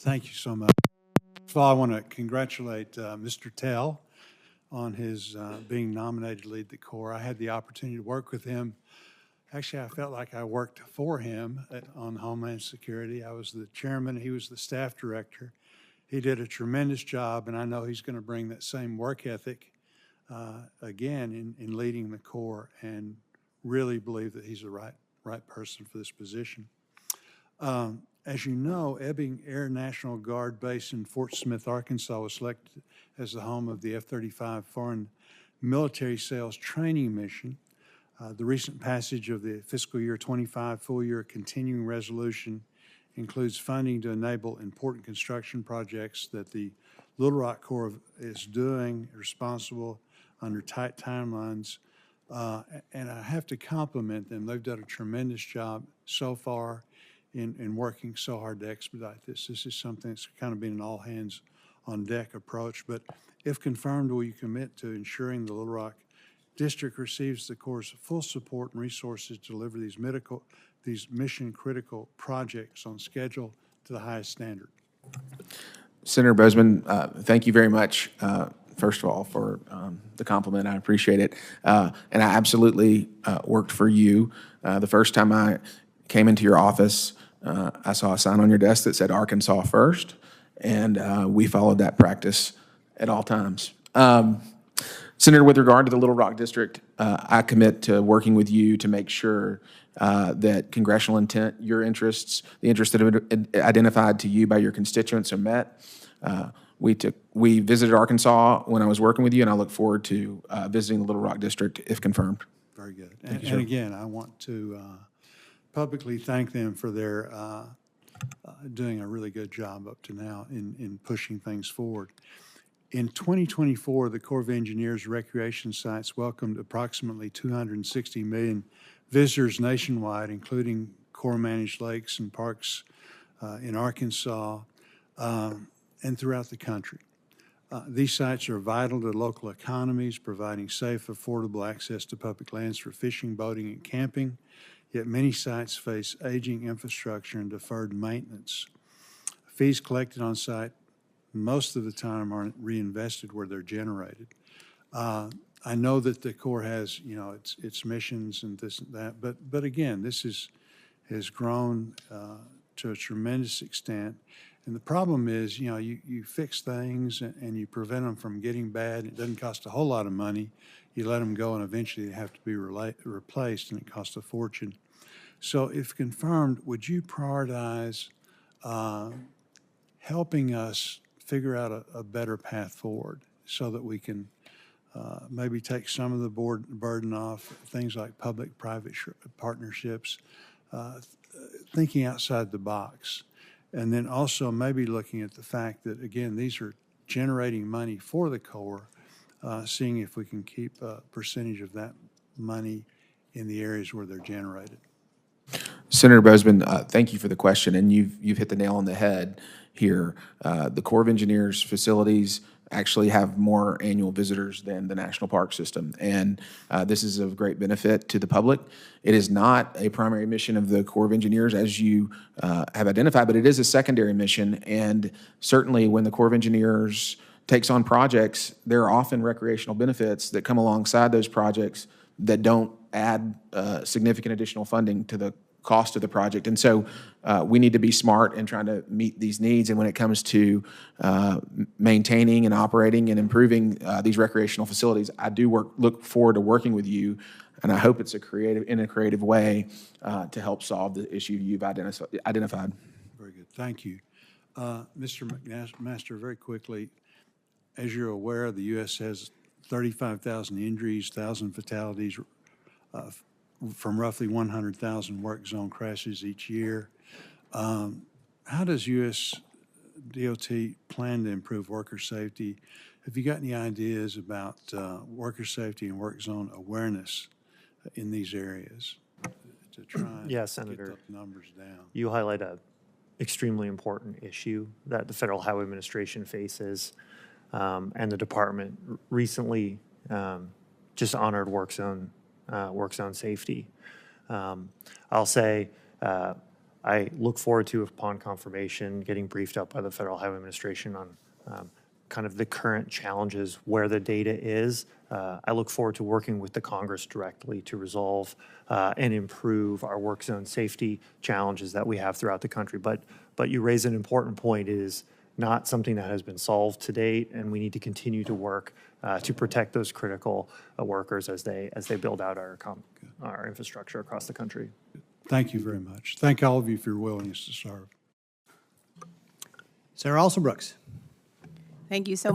Thank you so much. First of all, I want to congratulate Mr. Tell on his being nominated to lead the Corps. I had the opportunity to work with him. Actually, I felt like I worked for him on Homeland Security. I was the chairman, he was the staff director. He did a tremendous job, and I know he's going to bring that same work ethic again in leading the Corps, and really believe that he's the right person for this position. As you know, Ebbing Air National Guard Base in Fort Smith, Arkansas was selected as the home of the F-35 Foreign Military Sales Training Mission. The recent passage of the fiscal year 25 full-year continuing resolution includes funding to enable important construction projects that the Little Rock Corps is doing, responsible under tight timelines. And I have to compliment them. They've done a tremendous job so far in working so hard to expedite this. This is something that's kind of been an all-hands-on-deck approach. But if confirmed, will you commit to ensuring the Little Rock District receives the Corps' full support and resources to deliver these mission-critical projects on schedule to the highest standard? Senator Boozman, thank you very much, first of all, for the compliment. I appreciate it. And I absolutely worked for you. The first time I came into your office, I saw a sign on your desk that said Arkansas first, and we followed that practice at all times. Senator, with regard to the Little Rock District, I commit to working with you to make sure that congressional intent, your interests, the interests that have been identified to you by your constituents are met. We visited Arkansas when I was working with you, and I look forward to visiting the Little Rock District if confirmed. Very good. And again, I want to publicly thank them for their doing a really good job up to now in pushing things forward. In 2024, the Corps of Engineers recreation sites welcomed approximately 260 million visitors nationwide, including Corps-managed lakes and parks in Arkansas and throughout the country. These sites are vital to local economies, providing safe, affordable access to public lands for fishing, boating, and camping. Yet many sites face aging infrastructure and deferred maintenance. Fees collected on site most of the time aren't reinvested where they're generated. I know that the Corps has, its missions and this and that, but again, this has grown to a tremendous extent. And the problem is, you fix things and you prevent them from getting bad. It doesn't cost a whole lot of money. You let them go, and eventually they have to be replaced, and it costs a fortune. So if confirmed, would you prioritize helping us figure out a better path forward so that we can maybe take some of the burden off, things like public-private partnerships, thinking outside the box, and then also maybe looking at the fact that, again, these are generating money for the Corps, seeing if we can keep a percentage of that money in the areas where they're generated. Senator Boozman, thank you for the question, and you've hit the nail on the head here. The Corps of Engineers facilities actually have more annual visitors than the National Park System, and this is of great benefit to the public. It is not a primary mission of the Corps of Engineers, as you have identified, but it is a secondary mission, and certainly when the Corps of Engineers takes on projects, there are often recreational benefits that come alongside those projects that don't add significant additional funding to the cost of the project. And so we need to be smart in trying to meet these needs. And when it comes to maintaining and operating and improving these recreational facilities, I do look forward to working with you, and I hope it's in a creative way to help solve the issue you've identified. Very good. Thank you. Mr. McMaster, very quickly, as you're aware, the U.S. has 35,000 injuries, 1,000 fatalities, from roughly 100,000 work zone crashes each year. How does U.S. DOT plan to improve worker safety? Have you got any ideas about worker safety and work zone awareness in these areas to try and get those numbers down? You highlight an extremely important issue that the Federal Highway Administration faces, and the department recently just honored work zone safety. I'll say I look forward to, upon confirmation, getting briefed up by the Federal Highway Administration on kind of the current challenges, where the data is. I look forward to working with the Congress directly to resolve and improve our work zone safety challenges that we have throughout the country. But you raise an important point. It is not something that has been solved to date, and we need to continue to work to protect those critical workers as they build out our infrastructure across the country. Thank you very much. Thank all of you for your willingness to serve. Sarah Olson Brooks. Thank you so